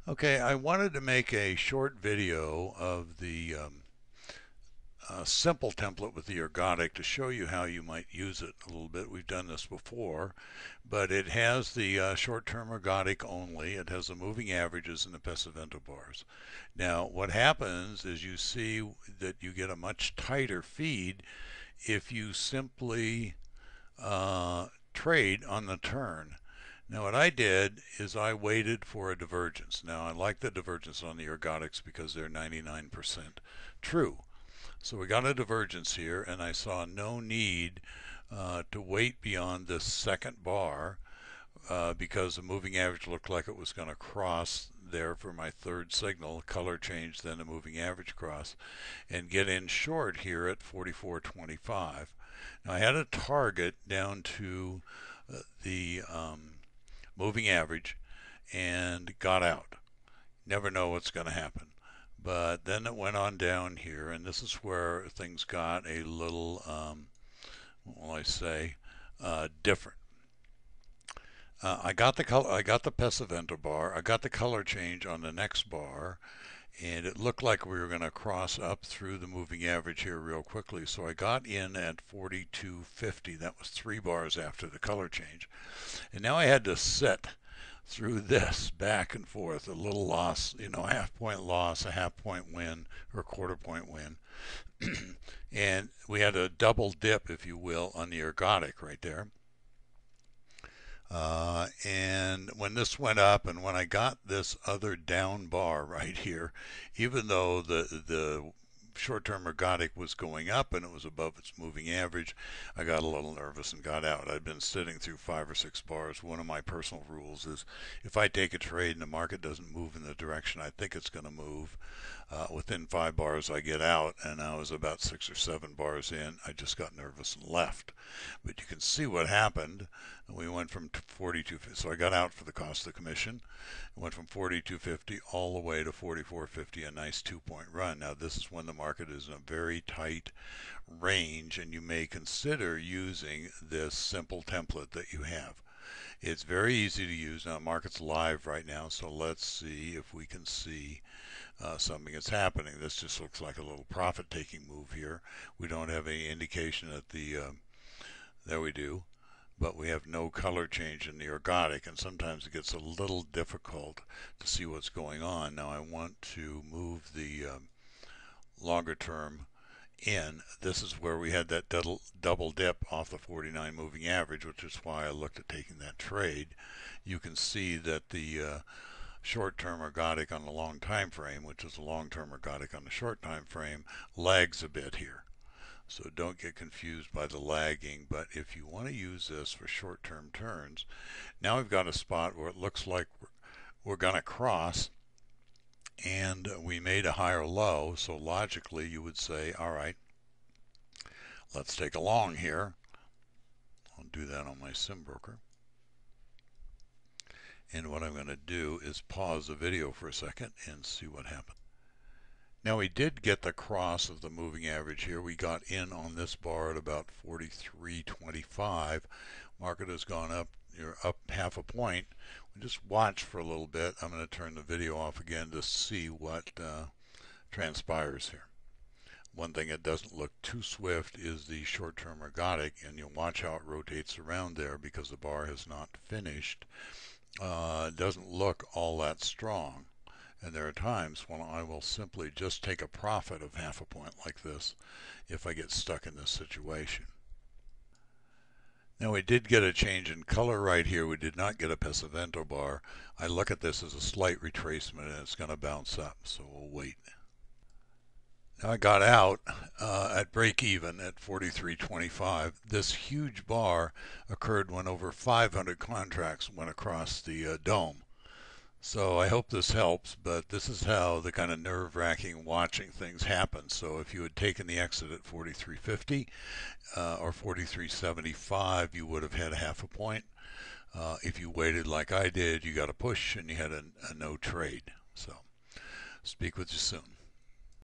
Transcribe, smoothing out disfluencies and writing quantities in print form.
Okay, I wanted to make a short video of the simple template with the ergodic to show you how you might use it a little bit. We've done this before, but it has the short-term ergodic only. It has the moving averages and the Pesavento bars. Now, what happens is you see that you get a much tighter feed if you simply trade on the turn. Now what I did is I waited for a divergence. Now I like the divergence on the ergodics because they're 99% true. So we got a divergence here and I saw no need to wait beyond this second bar because the moving average looked like it was going to cross there for my third signal, color change, then a moving average cross, and get in short here at 44.25. Now I had a target down to the moving average and got out. Never know what's going to happen. But then it went on down here, and this is where things got a little, what will I say, different. I got the color, I got the Pesavento bar, I got the color change on the next bar, and it looked like we were going to cross up through the moving average here real quickly. So I got in at 42.50. That was 3 bars after the color change. And now I had to sit through this back and forth, a little loss, a half point loss, a half point win, or a quarter point win. And we had a double dip, if you will, on the ergodic right there. And when this went up and when I got this other down bar right here, even though the short-term ergodic was going up and it was above its moving average, I got a little nervous and got out. I'd been sitting through 5 or 6 bars. One of my personal rules is if I take a trade and the market doesn't move in the direction I think it's going to move, within 5 bars I get out, and I was about 6 or 7 bars in. I just got nervous and left. But you can see what happened. We went from 42, so I got out for the cost of the commission. It went from 42.50 all the way to 44.50, a nice 2 point run. Now this is when the market is in a very tight range, and you may consider using this simple template that you have. It's very easy to use. Now the market's live right now, so let's see if we can see something that's happening. This just looks like a little profit taking move here. We don't have any indication that there we do, but we have no color change in the ergodic, and sometimes it gets a little difficult to see what's going on. Now I want to move the longer term in. This is where we had that double dip off the 49 moving average, which is why I looked at taking that trade. You can see that the short-term ergodic on the long time frame, which is the long-term ergodic on the short time frame, lags a bit here. So don't get confused by the lagging, but if you want to use this for short-term turns, now we've got a spot where it looks like we're going to cross, and we made a higher low, so logically you would say, all right, let's take a long here. I'll do that on my sim broker. And what I'm going to do is pause the video for a second and see what happens. Now we did get the cross of the moving average here. We got in on this bar at about 43.25. Market has gone up, you're up half a point. We just watch for a little bit. I'm going to turn the video off again to see what transpires here. One thing that doesn't look too swift is the short-term ergodic, and you'll watch how it rotates around there because the bar has not finished. It doesn't look all that strong. And there are times when I will simply just take a profit of half a point like this if I get stuck in this situation. Now we did get a change in color right here. We did not get a Pesavento bar. I look at this as a slight retracement and it's going to bounce up, so we'll wait. Now I got out at break even at 43.25. This huge bar occurred when over 500 contracts went across the dome. So I hope this helps, but this is how the kind of nerve-wracking watching things happen. So if you had taken the exit at 43.50 or 43.75, you would have had half a point. If you waited like I did, you got a push and you had a no trade. So speak with you soon.